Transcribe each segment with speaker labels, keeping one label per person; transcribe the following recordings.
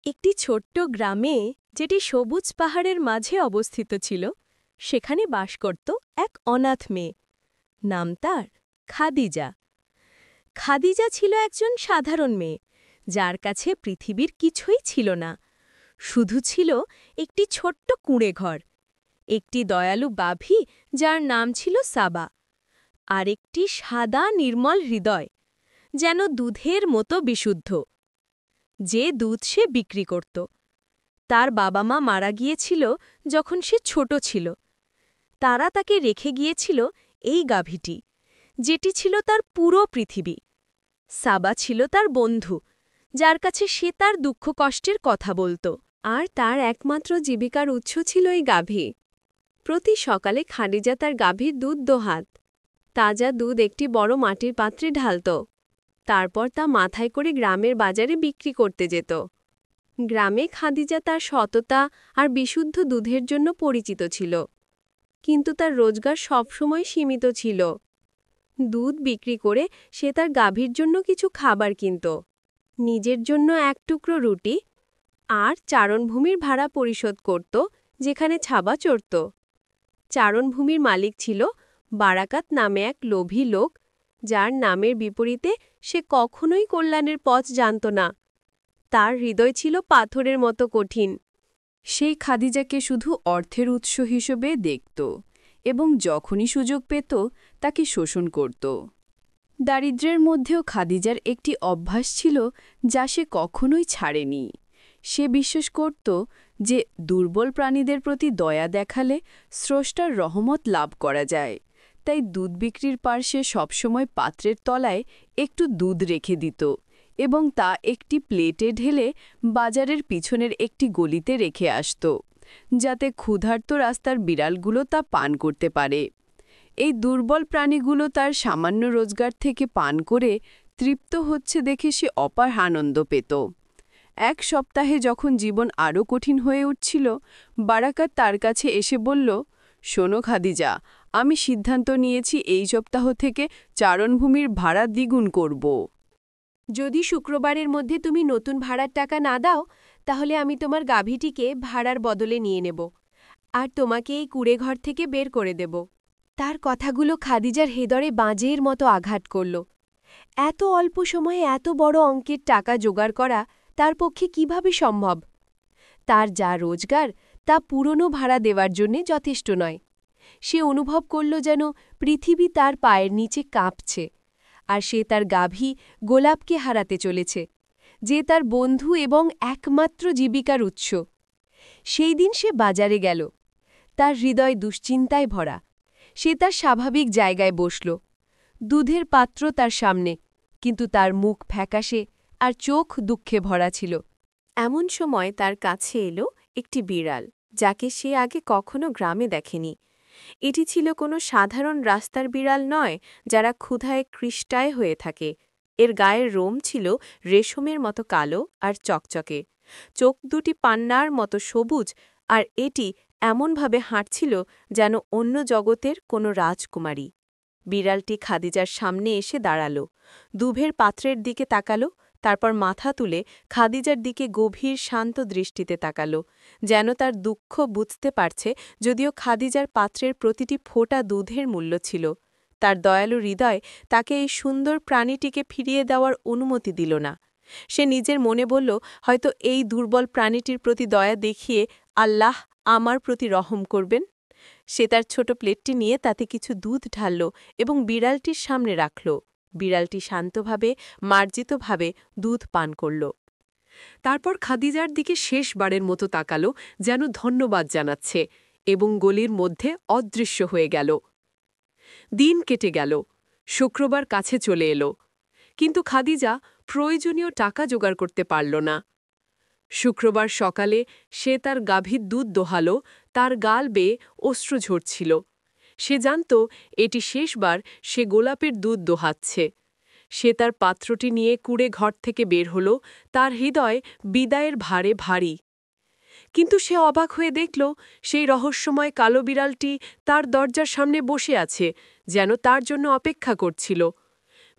Speaker 1: একটি ছোট্ট গ্রামে, যেটি সবুজ পাহাড়ের মাঝে অবস্থিত ছিল, সেখানে বাস করত এক অনাথ মেয়ে। নাম তার খাদিজা। খাদিজা ছিল একজন সাধারণ মেয়ে, যার কাছে পৃথিবীর কিছুই ছিল না। শুধু ছিল একটি ছোট্ট কুঁড়ে ঘর, একটি দয়ালু বাভি যার নাম ছিল সাবা, আর একটি সাদা নির্মল হৃদয়, যেন দুধের মতো বিশুদ্ধ, যে দুধ সে বিক্রি করত। তার বাবা মা মারা গিয়েছিল যখন সে ছোট ছিল। তারা তাকে রেখে গিয়েছিল এই গাভীটি, যেটি ছিল তার পুরো পৃথিবী। সাবা ছিল তার বন্ধু, যার কাছে সে তার দুঃখ কষ্টের কথা বলত, আর তার একমাত্র জীবিকার উৎস ছিল এই গাভী। প্রতি সকালে খাদিজা তার গাভীর দুধ দোহাত। তাজা দুধ একটি বড় মাটির পাত্রে ঢালত, তারপর তা মাথায় করে গ্রামের বাজারে বিক্রি করতে যেত। গ্রামে খাদিজা তার সততা আর বিশুদ্ধ দুধের জন্য পরিচিত ছিল, কিন্তু তার রোজগার সবসময় সীমিত ছিল। দুধ বিক্রি করে সে তার গাভীর জন্য কিছু খাবার কিনত, নিজের জন্য এক টুকরো রুটি, আর চারণভূমির ভাড়া পরিশোধ করত, যেখানে ছাবা চড়ত। চারণভূমির মালিক ছিল বারাকাত নামে এক লোভী লোক, যার নামের বিপরীতে সে কখনোই কল্যাণের পথ জানত না। তার হৃদয় ছিল পাথরের মতো কঠিন।
Speaker 2: সেই খাদিজাকে শুধু অর্থের উৎস হিসেবে দেখত এবং যখনই সুযোগ পেত তাকে শোষণ করত। দারিদ্র্যের মধ্যেও খাদিজার একটি অভ্যাস ছিল যা সে কখনোই ছাড়েনি। সে বিশ্বাস করত যে দুর্বল প্রাণীদের প্রতি দয়া দেখালে স্রষ্টার রহমত লাভ করা যায়। তাই দুধ বিক্রির পার্শ্বে সবসময় পাত্রের তলায় একটু দুধ রেখে দিত এবং তা একটি প্লেটে ঢেলে বাজারের পিছনের একটি গলিতে রেখে আসত, যাতে ক্ষুধার্ত রাস্তার বিড়ালগুলো তা পান করতে পারে। এই দুর্বল প্রাণীগুলো তার সামান্য রোজগার থেকে পান করে তৃপ্ত হচ্ছে দেখে সে অপার আনন্দ পেত। এক সপ্তাহে যখন জীবন আরও কঠিন হয়ে উঠছিল, বারাকাত তার কাছে এসে বলল, শোনো খাদিজা, আমি সিদ্ধান্ত নিয়েছি এই সপ্তাহ থেকে চারণভূমির ভাড়া দ্বিগুণ করব।
Speaker 1: যদি শুক্রবারের মধ্যে তুমি নতুন ভাড়ার টাকা না দাও, তাহলে আমি তোমার গাভীটিকে ভাড়ার বদলে নিয়ে নেব, আর তোমাকে এই কুঁড়েঘর থেকে বের করে দেব। তার কথাগুলো খাদিজার হৃদয়ে বাঁজের মতো আঘাত করল। এত অল্প সময়ে এত বড় অঙ্কের টাকা জোগাড় করা তার পক্ষে কিভাবে সম্ভব? তার যা রোজগার তা পুরনো ভাড়া দেওয়ার জন্যে যথেষ্ট নয়। সে অনুভব করল যেন পৃথিবী তার পায়ের নিচে কাঁপছে, আর সে তার গাভী গোলাপকে হারাতে চলেছে, যে তার বন্ধু এবং একমাত্র জীবিকার উৎস। সেই দিন সে বাজারে গেল, তার হৃদয় দুশ্চিন্তায় ভরা। সে তার স্বাভাবিক জায়গায় বসল, দুধের পাত্র তার সামনে, কিন্তু তার মুখ ফ্যাকাশে আর চোখ দুঃখে ভরা ছিল। এমন সময় তার কাছে এলো একটি বিড়াল, যাকে সে আগে কখনো গ্রামে দেখেনি। এটি ছিল কোনো সাধারণ রাস্তার বিড়াল নয়, যারা ক্ষুধায় কৃষ্টায় হয়ে থাকে। এর গায়ের রোম ছিল রেশমের মতো কালো আর চকচকে, চোখ দুটি পান্নার মতো সবুজ, আর এটি এমনভাবে হাঁটছিল যেন অন্য জগতের কোনো রাজকুমারী। বিড়ালটি খাদিজার সামনে এসে দাঁড়াল, দুধের পাত্রের দিকে তাকাল, তারপর মাথা তুলে খাদিজার দিকে গভীর শান্ত দৃষ্টিতে তাকাল, যেন তার দুঃখ বুঝতে পারছে, যদিও খাদিজার পাত্রের প্রতিটি ফোঁটা দুধের মূল্য ছিল। তার দয়ালু হৃদয় তাকে এই সুন্দর প্রাণীটিকে ফিরিয়ে দেওয়ার অনুমতি দিল না। সে নিজের মনে বলল, হয়তো এই দুর্বল প্রাণীটির প্রতি দয়া দেখিয়ে আল্লাহ আমার প্রতি রহম করবেন। সে তার ছোট প্লেটটি নিয়ে তাতে কিছু দুধ ঢালল এবং বিড়ালটির সামনে রাখল। বিড়ালটি শান্তভাবে, মার্জিতভাবে দুধ পান করল। তারপর খাদিজার দিকে শেষবারের মতো তাকাল, যেন ধন্যবাদ জানাচ্ছে, এবং গলির মধ্যে অদৃশ্য হয়ে গেল। দিন কেটে গেল, শুক্রবার কাছে চলে এলো, কিন্তু খাদিজা প্রয়োজনীয় টাকা জোগাড় করতে পারল না। শুক্রবার সকালে সে তার গাভীর দুধ দোহাল, তার গাল বেয়ে অশ্রু ঝরছিল। সে জানত এটি শেষবার সে গোলাপের দুধ দোহাচ্ছে। সে তার পাত্রটি নিয়ে কুঁড়ে ঘর থেকে বের হল, তার হৃদয় বিদায়ের ভারে ভারী। কিন্তু সে অবাক হয়ে দেখল, সেই রহস্যময় কালো বিড়ালটি তার দরজার সামনে বসে আছে, যেন তার জন্য অপেক্ষা করছিল।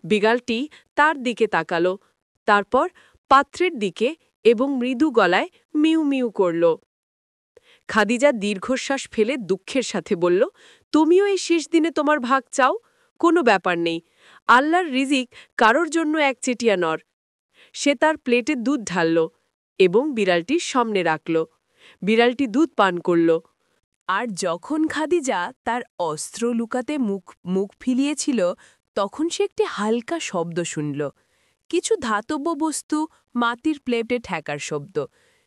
Speaker 1: বিড়ালটি তার দিকে তাকাল, তারপর পাত্রের দিকে এবং মৃদু গলায় মিউ মিউ করল। খাদিজা দীর্ঘশ্বাস ফেলে দুঃখের সাথে বলল, তুমিও এই শেষ দিনে তোমার ভাগ চাও? কোনো ব্যাপার নেই, আল্লাহর রিজিক কারোর জন্য একচেটিয়া নর। সে তার প্লেটে দুধ ঢালল এবং বিড়ালটির সামনে রাখল। বিড়ালটি দুধ পান করল। আর যখন খাদিজা তার অস্ত্র লুকাতে মুখ ফিলিয়েছিল, তখন সে একটি হালকা শব্দ শুনল, কিছু ধাতব বস্তু মাটির প্লেটে ঠেকার শব্দ।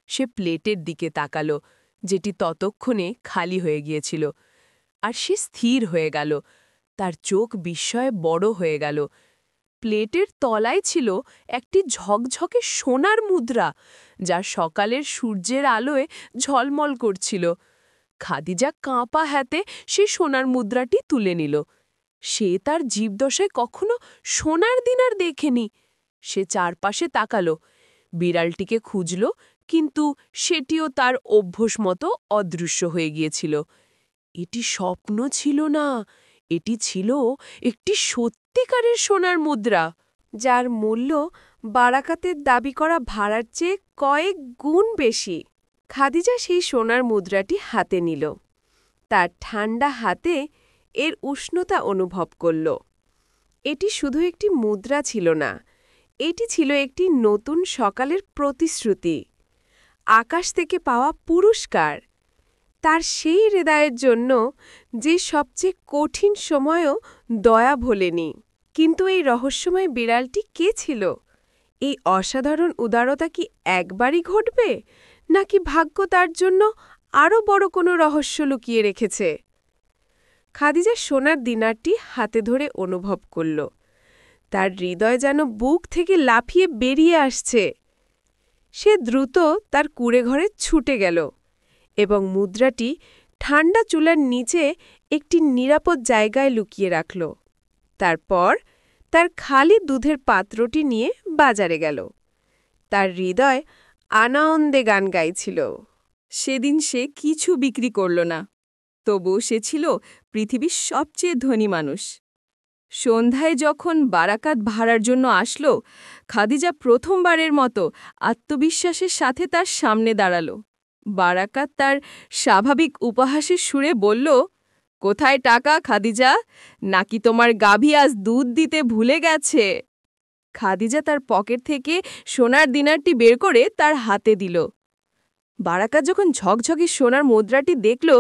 Speaker 1: সে প্লেটের দিকে তাকাল, যেটি ততক্ষণে খালি হয়ে গিয়েছিল, আর সে স্থির হয়ে গেল। তার চোখ বিস্ময়ে বড় হয়ে গেল। প্লেটের তলায় ছিল একটি ঝকঝকে সোনার মুদ্রা, যা সকালের সূর্যের আলোয় ঝলমল করছিল। খাদিজা কাঁপা হাতে সে সোনার মুদ্রাটি তুলে নিল। সে তার জীবদশায় কখনো সোনার দিনার দেখেনি। সে চারপাশে তাকাল, বিড়ালটিকে খুঁজল, কিন্তু সেটিও তার অভ্যোস মতো অদৃশ্য হয়ে গিয়েছিল। এটি স্বপ্ন ছিল না, এটি ছিল একটি সত্যিকারের সোনার মুদ্রা, যার মূল্য বারাকাতের দাবি করা ভাড়ার চেয়ে কয়েক গুণ বেশি। খাদিজা সেই সোনার মুদ্রাটি হাতে নিল। তার ঠান্ডা হাতে এর উষ্ণতা অনুভব করল। এটি শুধু একটি মুদ্রা ছিল না, এটি ছিল একটি নতুন সকালের প্রতিশ্রুতি, আকাশ থেকে পাওয়া পুরস্কার, তার সেই হৃদয়ের জন্য যে সবচেয়ে কঠিন সময়ও দয়া ভোলেনি। কিন্তু এই রহস্যময় বিড়ালটি কে ছিল? এই অসাধারণ উদারতা কি একবারই ঘটবে, নাকি ভাগ্য তার জন্য আরও বড় কোনো রহস্য লুকিয়ে রেখেছে? খাদিজা সোনার দিনারটি হাতে ধরে অনুভব করল। তার হৃদয় যেন বুক থেকে লাফিয়ে বেরিয়ে আসছে। সে দ্রুত তার কুঁড়েঘরে ছুটে গেল এবং মুদ্রাটি ঠান্ডা চুলার নিচে একটি নিরাপদ জায়গায় লুকিয়ে রাখল। তারপর তার খালি দুধের পাত্রটি নিয়ে বাজারে গেল। তার হৃদয় আনন্দে গান গাইছিল।
Speaker 2: সেদিন সে কিছু বিক্রি করল না, তবু সে ছিল পৃথিবীর সবচেয়ে ধনী মানুষ। সন্ধ্যায় যখন বারাকাত ভাড়ার জন্য আসলো, খাদিজা প্রথমবারের মতো আত্মবিশ্বাসের সাথে তার সামনে দাঁড়াল। বারাকাত তার স্বাভাবিক উপহাসের সুরে বলল, কোথায় টাকা খাদিজা? নাকি তোমার গাভী আজ দুধ দিতে ভুলে গেছে? খাদিজা তার পকেট থেকে সোনার দিনারটি বের করে তার হাতে দিল। বারাকাত যখন ঝকঝকে সোনার মুদ্রাটি দেখল,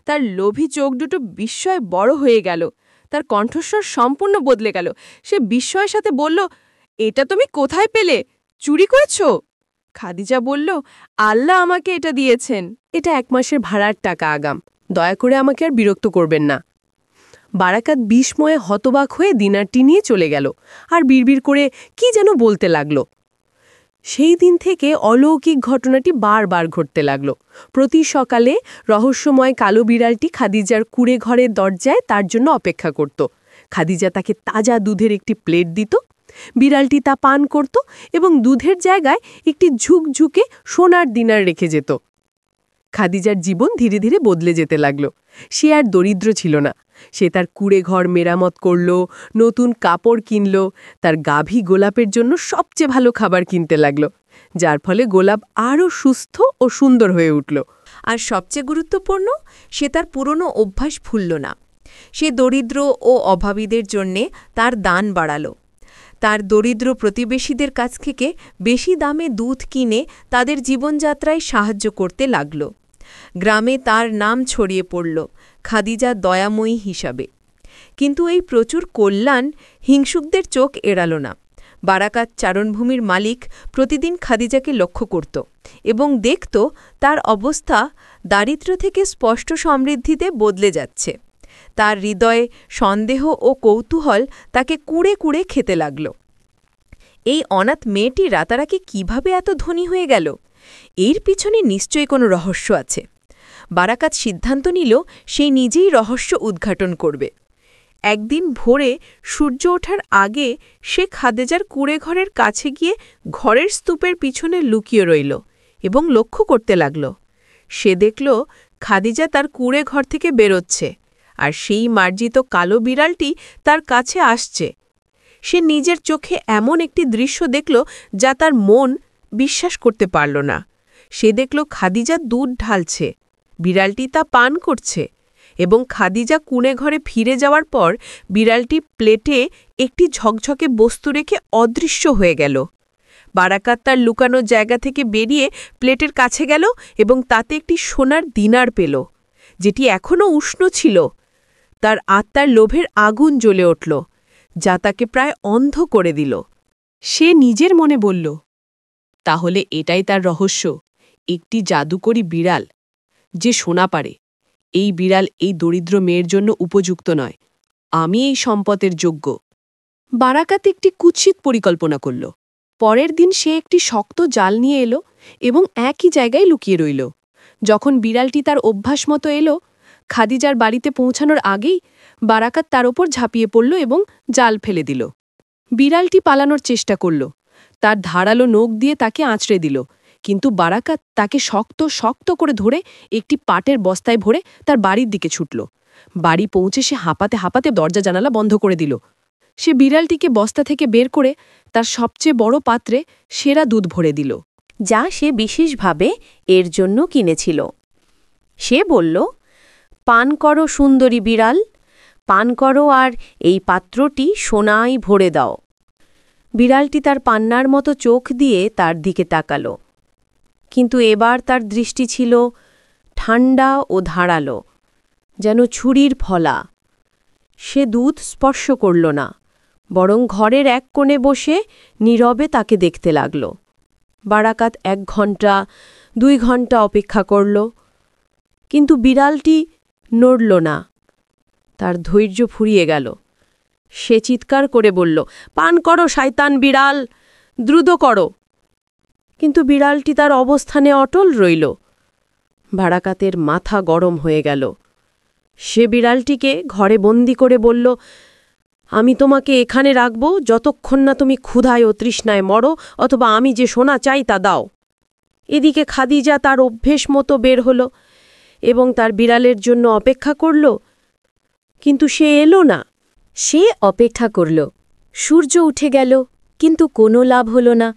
Speaker 2: তার লোভী চোখ দুটো বিস্ময়ে বড় হয়ে গেল। তার কণ্ঠস্বর সম্পূর্ণ বদলে গেল। সে বিস্ময়ের সাথে বলল, এটা তুমি কোথায় পেলে? চুরি করেছ? খাদিজা বলল, আল্লাহ আমাকে এটা দিয়েছেন।
Speaker 1: এটা 1 মাসের ভাড়ার টাকা আগাম, দয়া করে আমাকে আর বিরক্ত করবেন না। বারাকাত বিস্ময়ে হতবাক হয়ে দিনারটি নিয়ে চলে গেল আর বিড়বিড় করে কি যেন বলতে লাগল। সেই দিন থেকে অলৌকিক ঘটনাটি বারবার ঘটতে লাগল। প্রতি সকালে রহস্যময় কালো বিড়ালটি খাদিজার কুঁড়ে ঘরের দরজায় তার জন্য অপেক্ষা করত। খাদিজা তাকে তাজা দুধের একটি প্লেট দিত। বিড়ালটি তা পান করত এবং দুধের জায়গায় একটি ঝুকঝুকে সোনার দিনার রেখে যেত। খাদিজার জীবন ধীরে ধীরে বদলে যেতে লাগল। সে আর দরিদ্র ছিল না। সে তার কুঁড়ে ঘর মেরামত করল, নতুন কাপড় কিনল, তার গাভী গোলাপের জন্য সবচেয়ে ভালো খাবার কিনতে লাগল, যার ফলে গোলাপ আরও সুস্থ ও সুন্দর হয়ে উঠল। আর সবচেয়ে গুরুত্বপূর্ণ, সে তার পুরনো অভ্যাস ভুলল না। সে দরিদ্র ও অভাবীদের জন্যে তার দান বাড়াল। তার দরিদ্র প্রতিবেশীদের কাছ থেকে বেশি দামে দুধ কিনে তাদের জীবনযাত্রায় সাহায্য করতে লাগল। গ্রামে তার নাম ছড়িয়ে পড়ল খাদিজা দয়াময়ী হিসাবে। কিন্তু এই প্রচুর কল্যাণ হিংসুকদের চোখ এড়াল না। বারাকাত চারণভূমির মালিক প্রতিদিন খাদিজাকে লক্ষ্য করত এবং দেখত তার অবস্থা দারিদ্র্য থেকে স্পষ্ট সমৃদ্ধিতে বদলে যাচ্ছে। তার হৃদয়ে সন্দেহ ও কৌতূহল তাকে কুঁড়ে কুঁড়ে খেতে লাগল। এই অনাথ মেয়েটি রাতারাতি কিভাবে এত ধনী হয়ে গেল? এর পিছনে নিশ্চয়ই কোনো রহস্য আছে। বারাকাত সিদ্ধান্ত নিল সে নিজেই রহস্য উদ্ঘাটন করবে। একদিন ভোরে সূর্য ওঠার আগে সে খাদিজার কুঁড়ে ঘরের কাছে গিয়ে ঘরের স্তূপের পিছনে লুকিয়ে রইল এবং লক্ষ্য করতে লাগল। সে দেখল খাদিজা তার কুঁড়ে ঘর থেকে বেরোচ্ছে, আর সেই মার্জিত কালো বিড়ালটি তার কাছে আসছে। সে নিজের চোখে এমন একটি দৃশ্য দেখল যা তার মন
Speaker 3: বিশ্বাস করতে পারল না। সে দেখল খাদিজা দুধ ঢালছে, বিড়ালটি তা পান করছে, এবং খাদিজা কুঁড়ে ঘরে ফিরে যাওয়ার পর বিড়ালটি প্লেটে একটি ঝকঝকে বস্তু রেখে অদৃশ্য হয়ে গেল। বারাকাত তার লুকানোর জায়গা থেকে বেরিয়ে প্লেটের কাছে গেল এবং তাতে একটি সোনার দিনার পেল, যেটি এখনও উষ্ণ ছিল। তার আত্মার লোভের আগুন জ্বলে উঠল, যা তাকে প্রায় অন্ধ করে দিল। সে নিজের মনে বলল, তাহলে এটাই তার রহস্য, একটি জাদুকরী বিড়াল যে সোনা পারে। এই বিড়াল এই দরিদ্র মেয়ের জন্য উপযুক্ত নয়, আমি এই সম্পদের যোগ্য। বারাকাত একটি কুৎসিত পরিকল্পনা করল। পরের দিন সে একটি শক্ত জাল নিয়ে এলো এবং একই জায়গায় লুকিয়ে রইল। যখন বিড়ালটি তার অভ্যাস মতো এলো, খাদিজার বাড়িতে পৌঁছানোর আগেই বারাকাত তার ওপর ঝাঁপিয়ে পড়ল এবং জাল ফেলে দিল। বিড়ালটি পালানোর চেষ্টা করল, তার ধারালো নখ দিয়ে তাকে আঁচড়ে দিল, কিন্তু বারাকাত তাকে শক্ত শক্ত করে ধরে একটি পাটের বস্তায় ভরে তার বাড়ির দিকে ছুটল। বাড়ি পৌঁছে সে হাঁপাতে হাঁপাতে দরজা জানালা বন্ধ করে দিল। সে বিড়ালটিকে বস্তা থেকে বের করে তার সবচেয়ে বড় পাত্রে সেরা দুধ ভরে দিল,
Speaker 1: যা সে বিশেষভাবে এর জন্য কিনেছিল। সে বলল, পান করো সুন্দরী বিড়াল, পান করো আর এই পাত্রটি সোনায় ভরে দাও। বিড়ালটি তার পান্নার মতো চোখ দিয়ে তার দিকে তাকাল, কিন্তু এবার তার দৃষ্টি ছিল ঠান্ডা ও ধারালো, যেন ছুরির ফলা। সে দুধ স্পর্শ করল না, বরং ঘরের এক কোণে বসে নীরবে তাকে দেখতে লাগল। বারাকাত 1 ঘণ্টা 2 ঘণ্টা অপেক্ষা করল, কিন্তু বিড়ালটি নড়ল না। তার ধৈর্য ফুরিয়ে গেল। সে চিৎকার করে বলল, পান করো শয়তান বিড়াল, দ্রুত করো। কিন্তু বিড়ালটি তার অবস্থানে অটল রইল। বারাকাতের মাথা গরম হয়ে গেল। সে বিড়ালটিকে ঘরে বন্দি করে বলল, আমি তোমাকে এখানে রাখব যতক্ষণ না তুমি ক্ষুধায় ও তৃষ্ণায় মরো, অথবা আমি যে সোনা চাই তা দাও। এদিকে খাদিজা তার অভ্যেস মতো বের হল এবং তার বিড়ালের জন্য অপেক্ষা করল, কিন্তু সে এলো না। সে অপেক্ষা করল, সূর্য উঠে গেল, কিন্তু কোনো লাভ হল না।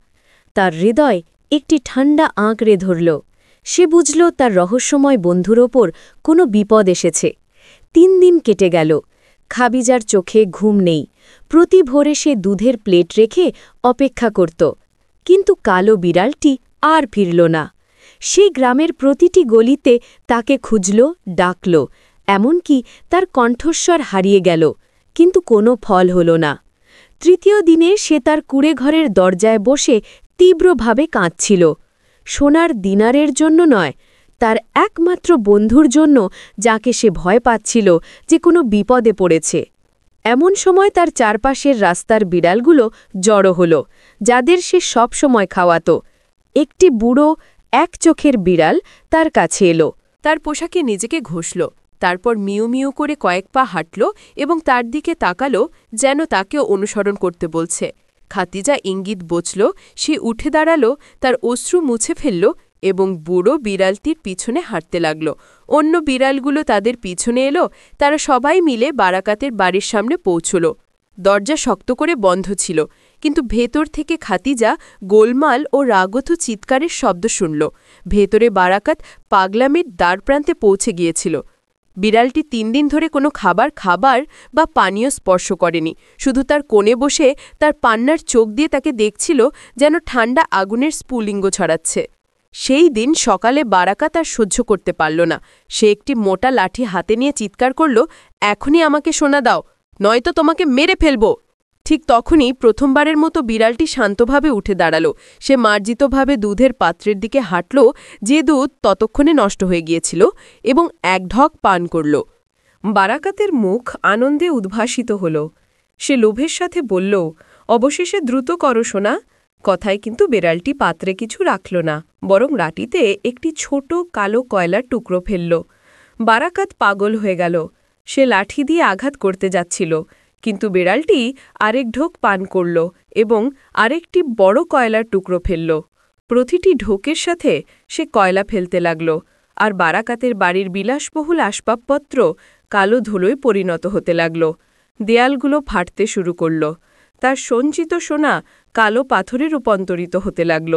Speaker 1: তার হৃদয় একটি ঠান্ডা আঁকড়ে ধরল। সে বুঝল তার রহস্যময় বন্ধুর ওপর কোনো বিপদ এসেছে। 3 দিন কেটে গেল। খাদিজার চোখে ঘুম নেই। প্রতি ভোরে সে দুধের প্লেট রেখে অপেক্ষা করত, কিন্তু কালো বিড়ালটি আর ফিরল না। সে গ্রামের প্রতিটি গলিতে তাকে খুঁজল, ডাকল, এমনকি তার কণ্ঠস্বর হারিয়ে গেল, কিন্তু কোনো ফল হল না। 3য় দিনে সে তার কুঁড়েঘরের দরজায় বসে তীব্রভাবে কাঁদছিল। সোনার দিনারের জন্য নয়, তার একমাত্র বন্ধুর জন্য, যাকে সে ভয় পাচ্ছিল যে কোনো বিপদে পড়েছে। এমন সময় তার চারপাশের রাস্তার বিড়ালগুলো জড়ো হল, যাদের সে সব সময় খাওয়াত। একটি বুড়ো 1 চোখের বিড়াল তার কাছে এলো, তার পোশাকে নিজেকে ঘষল, তারপর মিউ মিউ করে কয়েক পা হাঁটল এবং তার দিকে তাকালো, যেন তাকেও অনুসরণ করতে বলছে। খাদিজা ইঙ্গিত বুঝল। সে উঠে দাঁড়াল, তার অশ্রু মুছে ফেলল এবং বুড়ো বিড়ালটির পিছনে হাঁটতে লাগল। অন্য বিড়ালগুলো তাদের পিছনে এলো। তারা সবাই মিলে বারাকাতের বাড়ির সামনে পৌঁছল। দরজা শক্ত করে বন্ধ ছিল, কিন্তু ভেতর থেকে খাদিজা গোলমাল ও রাগত চিৎকারের শব্দ শুনল। ভেতরে বারাকাত পাগলামির দ্বারপ্রান্তে পৌঁছে গিয়েছিল। বিড়ালটি 3 দিন ধরে কোনো খাবার বা পানীয় স্পর্শ করেনি, শুধু তার কোণে বসে তার পান্নার চোখ দিয়ে তাকে দেখছিল, যেন ঠান্ডা আগুনের স্ফুলিঙ্গ ছড়াচ্ছে। সেই দিন সকালে বারাকাত আর সহ্য করতে পারল না। সে একটি মোটা লাঠি হাতে নিয়ে চিৎকার করল, এখনই আমাকে সোনা দাও, নয়তো তোমাকে মেরে ফেলব। ঠিক তখনই প্রথমবারের মতো বিড়ালটি শান্তভাবে উঠে দাঁড়াল। সে মার্জিতভাবে দুধের পাত্রের দিকে হাঁটল, যে দুধ ততক্ষণে নষ্ট হয়ে গিয়েছিল, এবং 1 ঢক পান করল। বারাকাতের মুখ আনন্দে উদ্ভাসিত হল। সে লোভের সাথে বলল, অবশেষে দ্রুত করো সোনা। কথায় কিন্তু বিড়ালটি পাত্রে কিছু রাখল না, বরং রাটিতে একটি ছোট কালো কয়লার টুকরো ফেলল। বারাকাত পাগল হয়ে গেল। সে লাঠি দিয়ে আঘাত করতে যাচ্ছিল, কিন্তু বিড়ালটি আরেক ঢোক পান করল এবং আরেকটি বড় কয়লার টুকরো ফেলল। প্রতিটি ঢোকের সাথে সে কয়লা ফেলতে লাগল, আর বারাকাতের বাড়ির বিলাসবহুল আসবাবপত্র কালো ধুলোয় পরিণত হতে লাগল। দেয়ালগুলো ফাটতে শুরু করল। তার সঞ্চিত সোনা কালো পাথরে রূপান্তরিত হতে লাগল।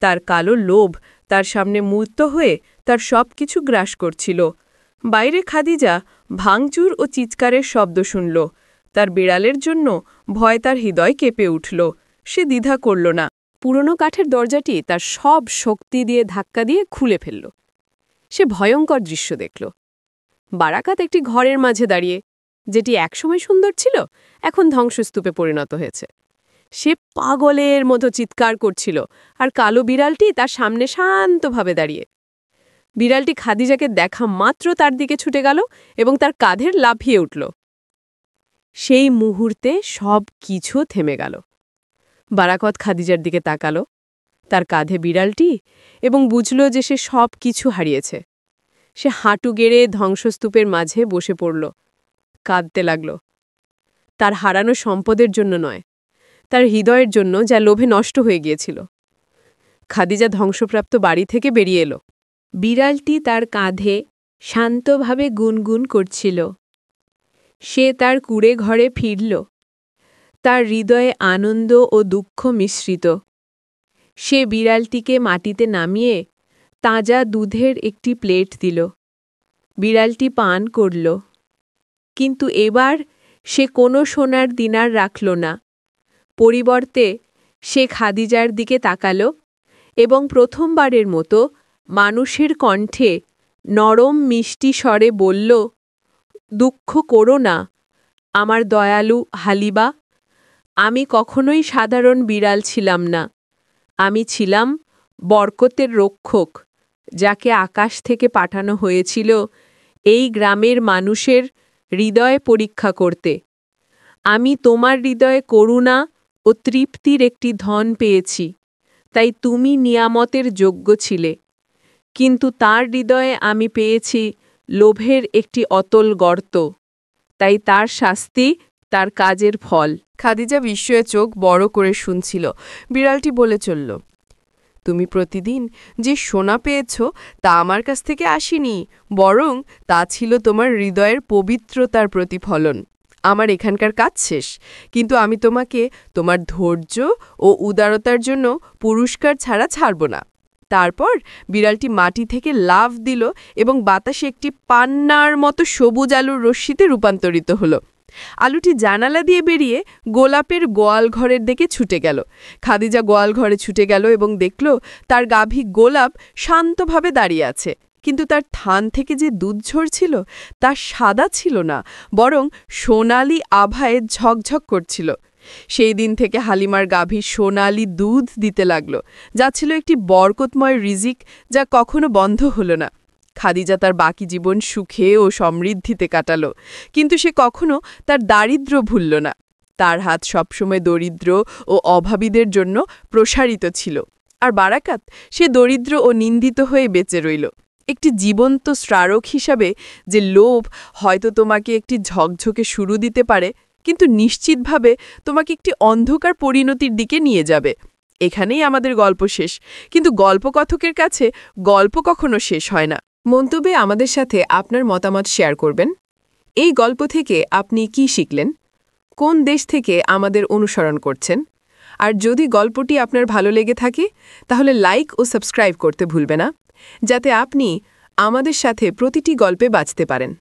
Speaker 3: তার কালো লোভ তার সামনে মূর্ত হয়ে তার সব কিছু গ্রাস করছিল। বাইরে খাদিজা ভাঙচুর ও চিৎকারের শব্দ শুনল। তার বিড়ালের জন্য ভয় তার হৃদয় কেঁপে উঠল। সে দ্বিধা করল না। পুরনো কাঠের দরজাটি তার সব শক্তি দিয়ে ধাক্কা দিয়ে খুলে ফেলল। সে ভয়ঙ্কর দৃশ্য দেখল। বারাকাত একটি ঘরের মাঝে দাঁড়িয়ে, যেটি একসময় সুন্দর ছিল, এখন ধ্বংসস্তূপে পরিণত হয়েছে। সে পাগলের মতো চিৎকার করছিল, আর কালো বিড়ালটি তার সামনে শান্তভাবে দাঁড়িয়ে। বিড়ালটি খাদিজাকে দেখা মাত্র তার দিকে ছুটে গেল এবং তার কাঁধের লাফিয়ে উঠল। সেই মুহূর্তে সব কিছু থেমে গেল। বারাকত খাদিজার দিকে তাকালো, তার কাঁধে বিড়ালটি, এবং বুঝল যে সে সব কিছু হারিয়েছে। সে হাঁটু গেড়ে ধ্বংসস্তূপের মাঝে বসে পড়ল, কাঁদতে লাগল। তার হারানো সম্পদের জন্য নয়, তার হৃদয়ের জন্য, যা লোভে নষ্ট হয়ে গিয়েছিল। খাদিজা ধ্বংসপ্রাপ্ত বাড়ি থেকে বেরিয়ে এলো। বিড়ালটি তার কাঁধে শান্তভাবে গুনগুন করছিল। সে তার কুঁড়ে ঘরে ফিরল, তার হৃদয়ে আনন্দ ও দুঃখ মিশ্রিত। সে বিড়ালটিকে মাটিতে নামিয়ে তাজা দুধের একটি প্লেট দিল। বিড়ালটি পান করল, কিন্তু এবার সে কোনো সোনার দিনার রাখল না। পরিবর্তে সে খাদিজার দিকে তাকাল এবং প্রথমবারের মতো মানুষের কণ্ঠে নরম মিষ্টি স্বরে বলল, দুঃখ করো না আমার দয়ালু হালিবা। আমি কখনোই সাধারণ বিড়াল ছিলাম না, আমি ছিলাম বরকতের রক্ষক, যাকে আকাশ থেকে পাঠানো হয়েছিল এই গ্রামের মানুষের হৃদয় পরীক্ষা করতে। আমি তোমার হৃদয়ে করুণা ও তৃপ্তির একটি ধন পেয়েছি, তাই তুমি নিয়ামতের যোগ্য ছিলে, কিন্তু তার হৃদয়ে আমি পেয়েছি লোভের একটি অতল গর্ত, তাই তার শাস্তি তার কাজের ফল।
Speaker 2: খাদিজা বিস্ময়ে চোখ বড় করে শুনছিল। বিড়ালটি বলে চলল, তুমি প্রতিদিন যে সোনা পেয়েছ তা আমার কাছ থেকে আসেনি, বরং তা ছিল তোমার হৃদয়ের পবিত্রতার প্রতিফলন। আমার এখানকার কাজ শেষ, কিন্তু আমি তোমাকে তোমার ধৈর্য ও উদারতার জন্য পুরস্কার ছাড়া ছাড়ব না। তারপর বিড়ালটি মাটি থেকে লাফ দিল এবং বাতাসে একটি পান্নার মতো সবুজ আলুর রশ্মিতে রূপান্তরিত হল। আলুটি জানালা দিয়ে বেরিয়ে গোলাপের গোয়াল ঘরের দিকে ছুটে গেল। খাদিজা গোয়াল ঘরে ছুটে গেল এবং দেখল তার গাভী গোলাপ শান্তভাবে দাঁড়িয়ে আছে, কিন্তু তার থান থেকে যে দুধ ঝরছিল তা সাদা ছিল না, বরং সোনালি আভায় ঝকঝক করছিল। সেই দিন থেকে হালিমার গাভী সোনালি দুধ দিতে লাগল, যা ছিল একটি বরকতময় রিজিক, যা কখনো বন্ধ হল না। খাদিজা তার বাকি জীবন সুখে ও সমৃদ্ধিতে কাটাল, কিন্তু সে কখনো তার দারিদ্র্য ভুলল না। তার হাত সবসময় দরিদ্র ও অভাবীদের জন্য প্রসারিত ছিল, আর বারাকাত সে দরিদ্র ও নিন্দিত হয়ে বেঁচে রইল, একটি জীবন্ত স্মারক হিসাবে যে লোভ হয়তো তোমাকে একটি ঝকঝকে শুরু দিতে পারে, কিন্তু নিশ্চিতভাবে তোমাকে একটি অন্ধকার পরিণতির দিকে নিয়ে যাবে। এখানেই আমাদের গল্প শেষ, কিন্তু গল্পকথকের কাছে গল্প কখনো শেষ হয় না।
Speaker 3: মন্তব্যে আমাদের সাথে আপনার মতামত শেয়ার করবেন। এই গল্প থেকে আপনি কি শিখলেন? কোন দেশ থেকে আমাদের অনুসরণ করছেন? আর যদি গল্পটি আপনার ভালো লেগে থাকে, তাহলে লাইক ও সাবস্ক্রাইব করতে ভুলবেন না, যাতে আপনি আমাদের সাথে প্রতিটি গল্পে বাঁচতে পারেন।